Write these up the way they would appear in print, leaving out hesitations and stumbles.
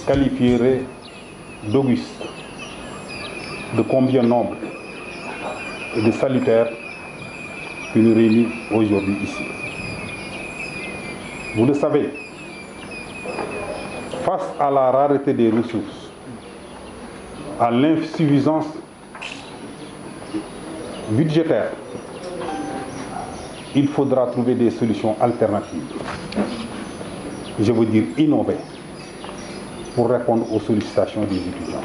qualifierais d'auguste, de combien noble et de salutaire qui nous réunit aujourd'hui ici. Vous le savez, face à la rareté des ressources, à l'insuffisance budgétaire, il faudra trouver des solutions alternatives. Je veux dire innover pour répondre aux sollicitations des étudiants.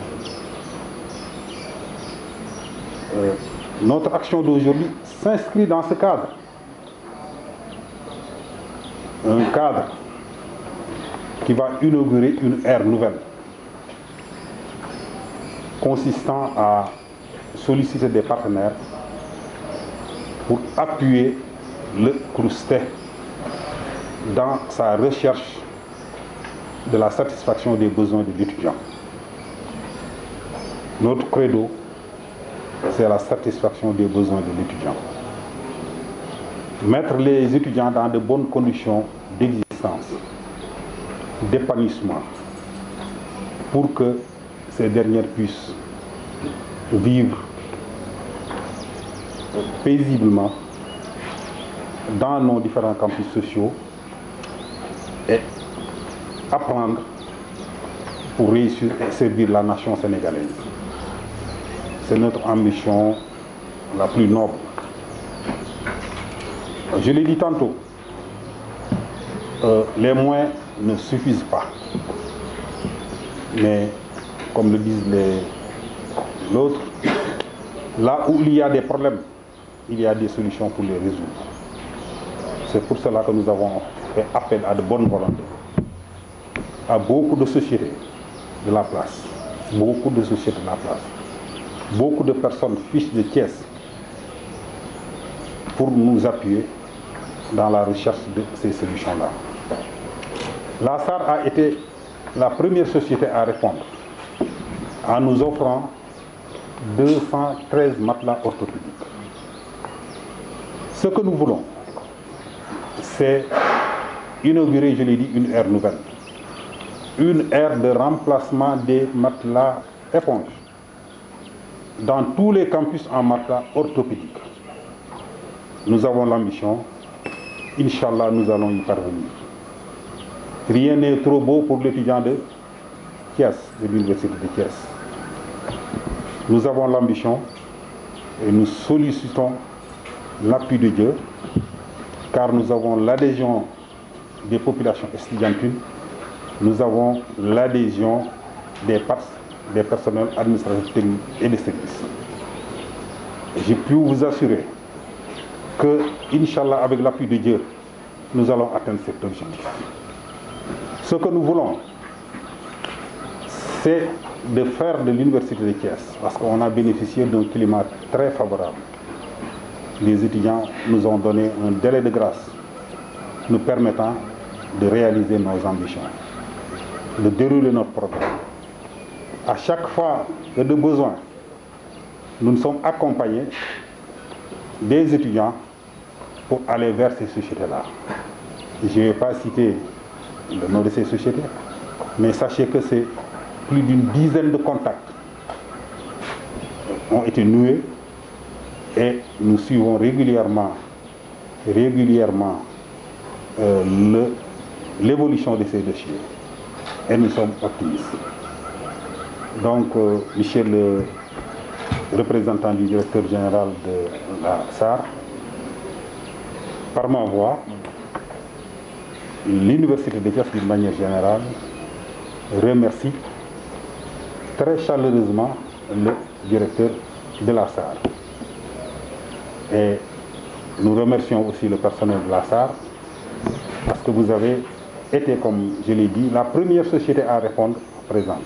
Notre action d'aujourd'hui s'inscrit dans ce cadre. Un cadre qui va inaugurer une ère nouvelle, consistant à solliciter des partenaires pour appuyer le CROUSTEH dans sa recherche de la satisfaction des besoins de l'étudiant. Notre credo, c'est la satisfaction des besoins de l'étudiant. Mettre les étudiants dans de bonnes conditions d'existence, d'épanouissement, pour que ces dernières puissent vivre paisiblement dans nos différents campus sociaux et apprendre pour réussir et servir la nation sénégalaise. C'est notre ambition la plus noble. Je l'ai dit tantôt, les moyens ne suffisent pas. Mais, comme le disent l'autre, là où il y a des problèmes, il y a des solutions pour les résoudre. C'est pour cela que nous avons fait appel à de bonnes volontés, à beaucoup de sociétés de la place, beaucoup de sociétés de la place, beaucoup de personnes fiches de Thiès pour nous appuyer dans la recherche de ces solutions-là. La SAR a été la première société à répondre en nous offrant 213 matelas orthopédiques. Ce que nous voulons, c'est inaugurer, je l'ai dit, une ère nouvelle. Une ère de remplacement des matelas éponges dans tous les campus en matelas orthopédiques. Nous avons l'ambition, Inch'Allah, nous allons y parvenir. Rien n'est trop beau pour l'étudiant de Thiès, de l'université de Thiès. Nous avons l'ambition et nous sollicitons l'appui de Dieu, car nous avons l'adhésion des populations estudiantines, nous avons l'adhésion des personnels administratifs techniques et des services. Je peux vous assurer que, Inch'Allah, avec l'appui de Dieu, nous allons atteindre cet objectif. Ce que nous voulons, c'est de faire de l'université de Thiès, parce qu'on a bénéficié d'un climat très favorable. Les étudiants nous ont donné un délai de grâce nous permettant de réaliser nos ambitions, de dérouler notre programme. À chaque fois que de besoin, nous nous sommes accompagnés des étudiants pour aller vers ces sociétés-là. Je ne vais pas citer le nom de ces sociétés, mais sachez que c'est plus d'une dizaine de contacts ont été noués et nous suivons régulièrement l'évolution de ces dossiers et nous sommes optimistes. Donc, monsieur le représentant du directeur général de la SAR, par ma voix, l'université de Thiès d'une manière générale remercie très chaleureusement le directeur de la SAR. Et nous remercions aussi le personnel de la SAR parce que vous avez été, comme je l'ai dit, la première société à répondre présente.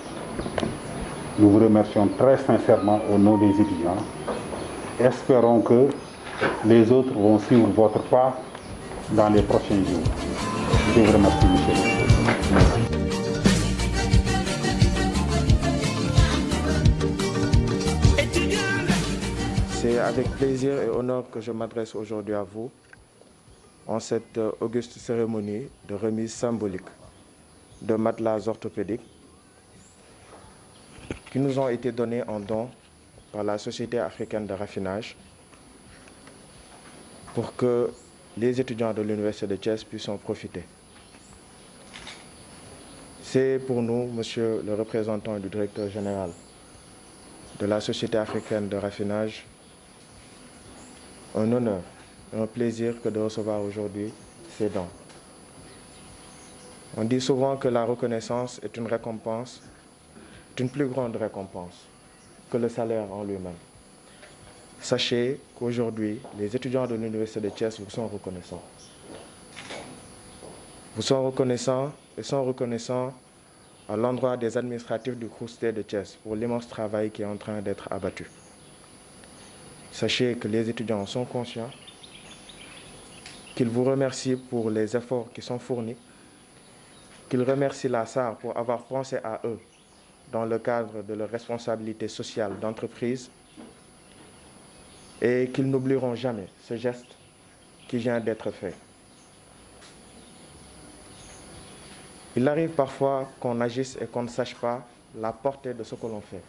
Nous vous remercions très sincèrement au nom des étudiants. Espérons que les autres vont suivre votre pas dans les prochains jours. Je vous remercie, monsieur le président. Merci. C'est avec plaisir et honneur que je m'adresse aujourd'hui à vous en cette auguste cérémonie de remise symbolique de matelas orthopédiques qui nous ont été donnés en don par la Société africaine de raffinage pour que les étudiants de l'Université de Thiès puissent en profiter. C'est pour nous, monsieur le représentant du directeur général de la Société africaine de raffinage, un honneur et un plaisir que de recevoir aujourd'hui ces dons. On dit souvent que la reconnaissance est une récompense, est une plus grande récompense que le salaire en lui-même. Sachez qu'aujourd'hui, les étudiants de l'Université de Thiès vous sont reconnaissants. Vous sont reconnaissants et sont reconnaissants à l'endroit des administratifs du CROUSTE de Thiès pour l'immense travail qui est en train d'être abattu. Sachez que les étudiants sont conscients, qu'ils vous remercient pour les efforts qui sont fournis, qu'ils remercient la SAR pour avoir pensé à eux dans le cadre de leur responsabilité sociale d'entreprise et qu'ils n'oublieront jamais ce geste qui vient d'être fait. Il arrive parfois qu'on agisse et qu'on ne sache pas la portée de ce que l'on fait.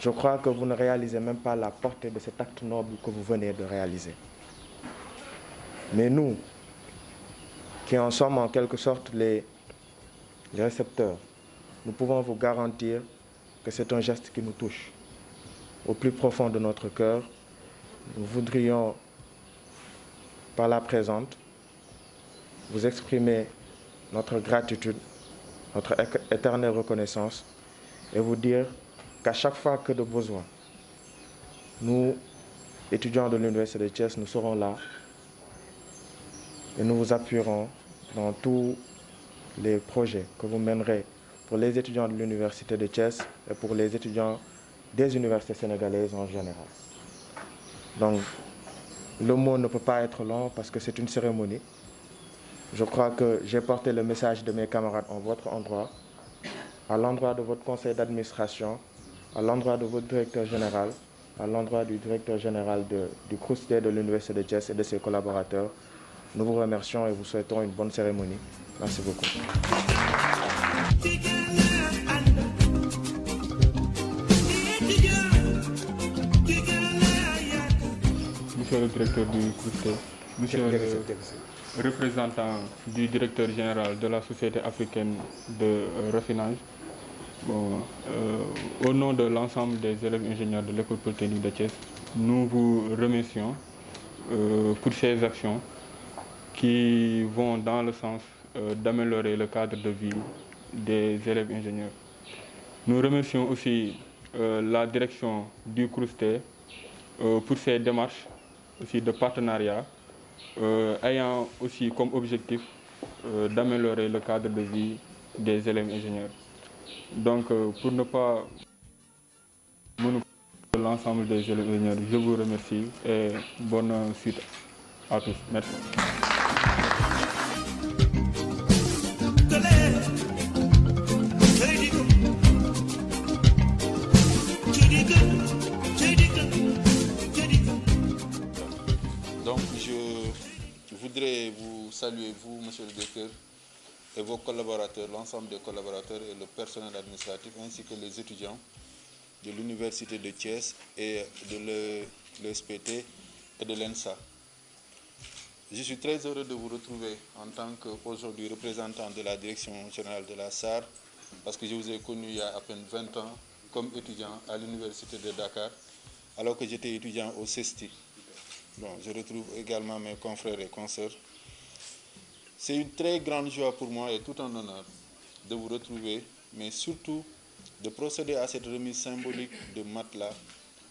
Je crois que vous ne réalisez même pas la portée de cet acte noble que vous venez de réaliser. Mais nous, qui en sommes en quelque sorte les récepteurs, nous pouvons vous garantir que c'est un geste qui nous touche. Au plus profond de notre cœur, nous voudrions, par la présente, vous exprimer notre gratitude, notre éternelle reconnaissance et vous dire qu'à chaque fois que de besoin, nous, étudiants de l'Université de Thiès, nous serons là et nous vous appuierons dans tous les projets que vous mènerez pour les étudiants de l'Université de Thiès et pour les étudiants des universités sénégalaises en général. Donc, le mot ne peut pas être long parce que c'est une cérémonie. Je crois que j'ai porté le message de mes camarades en votre endroit, à l'endroit de votre conseil d'administration, à l'endroit de votre directeur général, à l'endroit du directeur général du CROUSTE de l'Université de Thiès et de ses collaborateurs. Nous vous remercions et vous souhaitons une bonne cérémonie. Merci beaucoup. Monsieur le directeur du CROUSTE, monsieur le représentant du directeur général de la Société africaine de raffinage, au nom de l'ensemble des élèves ingénieurs de l'École polytechnique de Thiès, nous vous remercions pour ces actions qui vont dans le sens d'améliorer le cadre de vie des élèves ingénieurs. Nous remercions aussi la direction du CROUSTE pour ces démarches aussi de partenariat ayant aussi comme objectif d'améliorer le cadre de vie des élèves ingénieurs. Donc pour ne pas monopoliser l'ensemble des élèves ingénieurs, je vous remercie et bonne suite à tous. Merci. Donc je voudrais vous saluer, vous, monsieur le directeur, et vos collaborateurs, l'ensemble des collaborateurs et le personnel administratif, ainsi que les étudiants de l'Université de Thiès et de l'ESPT et de l'ENSA. Je suis très heureux de vous retrouver en tant qu'aujourd'hui représentant de la direction générale de la SAR, parce que je vous ai connu il y a à peine 20 ans comme étudiant à l'Université de Dakar, alors que j'étais étudiant au CESTI. Bon, je retrouve également mes confrères et consoeurs. C'est une très grande joie pour moi et tout un honneur de vous retrouver, mais surtout de procéder à cette remise symbolique de matelas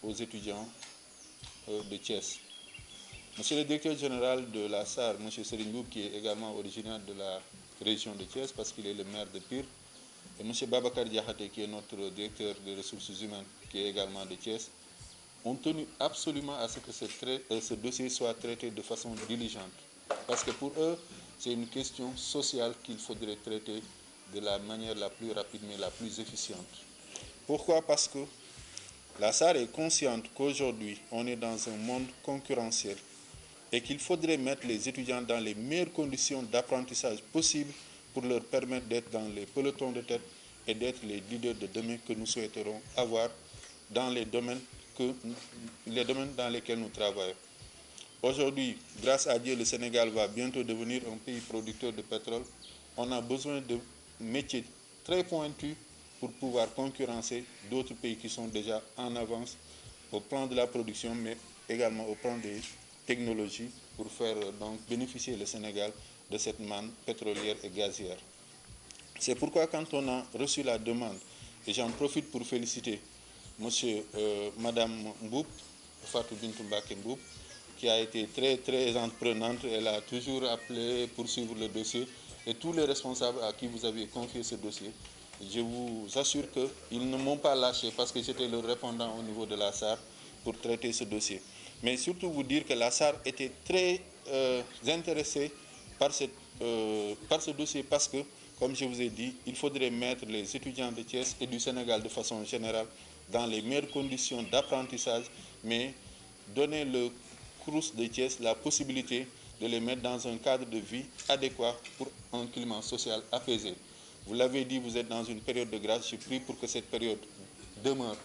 aux étudiants de Thiès. Monsieur le directeur général de la SAR, M. Serigne Mboup, qui est également originaire de la région de Thiès parce qu'il est le maire de Pire, et M. Babacar Diakhaté, qui est notre directeur des ressources humaines, qui est également de Thiès, ont tenu absolument à ce que ce dossier soit traité de façon diligente. Parce que pour eux, c'est une question sociale qu'il faudrait traiter de la manière la plus rapide mais la plus efficiente. Pourquoi? Parce que la SAR est consciente qu'aujourd'hui, on est dans un monde concurrentiel et qu'il faudrait mettre les étudiants dans les meilleures conditions d'apprentissage possibles pour leur permettre d'être dans les pelotons de tête et d'être les leaders de demain que nous souhaiterons avoir dans les domaines dans lesquels nous travaillons. Aujourd'hui, grâce à Dieu, le Sénégal va bientôt devenir un pays producteur de pétrole. On a besoin de métiers très pointus pour pouvoir concurrencer d'autres pays qui sont déjà en avance au plan de la production, mais également au plan des technologies pour faire donc bénéficier le Sénégal de cette manne pétrolière et gazière. C'est pourquoi quand on a reçu la demande, et j'en profite pour féliciter Madame Mboup, Fatou Bintou Mbacké Mboup, qui a été très entreprenante. Elle a toujours appelé pour suivre le dossier, et tous les responsables à qui vous avez confié ce dossier. Je vous assure qu'ils ne m'ont pas lâché parce que j'étais le répondant au niveau de la SAR pour traiter ce dossier. Mais surtout vous dire que la SAR était très intéressée par ce dossier parce que, comme je vous ai dit, il faudrait mettre les étudiants de Thiès et du Sénégal de façon générale dans les meilleures conditions d'apprentissage, mais donner le Crous de Thiès la possibilité de les mettre dans un cadre de vie adéquat pour un climat social apaisé. Vous l'avez dit, vous êtes dans une période de grâce. Je prie pour que cette période demeure,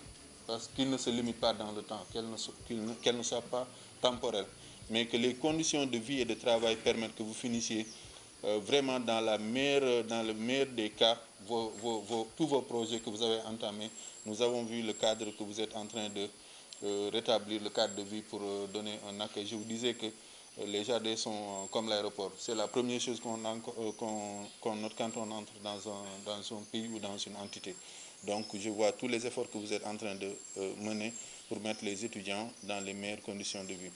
parce qu'il ne se limite pas dans le temps, qu'elle ne soit pas temporelle, mais que les conditions de vie et de travail permettent que vous finissiez vraiment dans le meilleur des cas tous vos projets que vous avez entamés. Nous avons vu le cadre que vous êtes en train de rétablir, le cadre de vie pour donner un accueil. Je vous disais que les jardins sont comme l'aéroport. C'est la première chose qu'on note quand on entre dans un pays ou dans une entité. Donc je vois tous les efforts que vous êtes en train de mener pour mettre les étudiants dans les meilleures conditions de vie.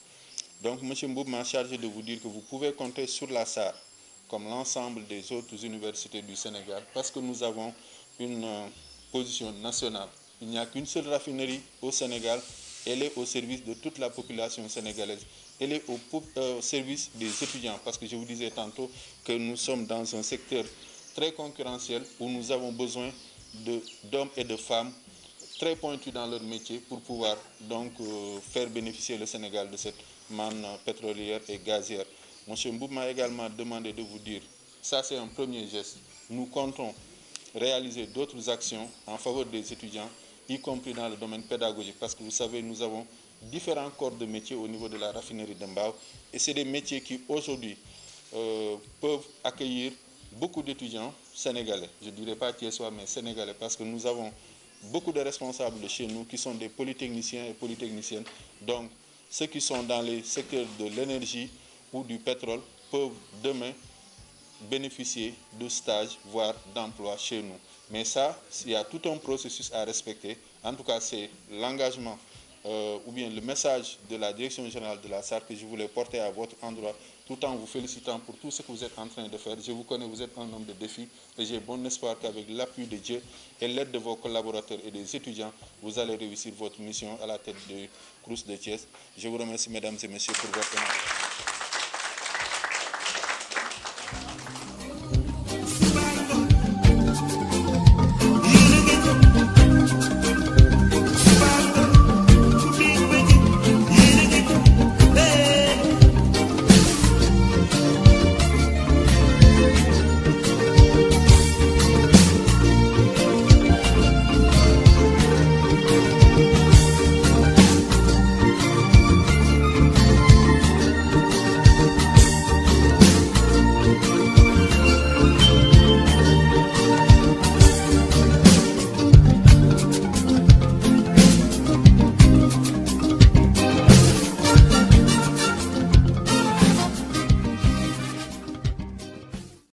Donc M. Mboup m'a chargé de vous dire que vous pouvez compter sur la SAR, comme l'ensemble des autres universités du Sénégal, parce que nous avons une position nationale. Il n'y a qu'une seule raffinerie au Sénégal. Elle est au service de toute la population sénégalaise. Elle est au service des étudiants, parce que je vous disais tantôt que nous sommes dans un secteur très concurrentiel où nous avons besoin d'hommes et de femmes très pointus dans leur métier pour pouvoir donc faire bénéficier le Sénégal de cette manne pétrolière et gazière. M. Mboup m'a également demandé de vous dire, ça c'est un premier geste, nous comptons réaliser d'autres actions en faveur des étudiants, y compris dans le domaine pédagogique, parce que vous savez, nous avons différents corps de métiers au niveau de la raffinerie de Mbao, et c'est des métiers qui aujourd'hui peuvent accueillir beaucoup d'étudiants sénégalais, je ne dirais pas thiessois, mais sénégalais, parce que nous avons beaucoup de responsables de chez nous qui sont des polytechniciens et polytechniciennes. Donc, ceux qui sont dans les secteurs de l'énergie ou du pétrole peuvent demain bénéficier de stages, voire d'emplois chez nous. Mais ça, il y a tout un processus à respecter. En tout cas, c'est l'engagement ou bien le message de la Direction générale de la SAR que je voulais porter à votre endroit, tout en vous félicitant pour tout ce que vous êtes en train de faire. Je vous connais, vous êtes un homme de défi, et j'ai bon espoir qu'avec l'appui de Dieu et l'aide de vos collaborateurs et des étudiants, vous allez réussir votre mission à la tête du Crous de Thiès. Je vous remercie, mesdames et messieurs, pour votre attention.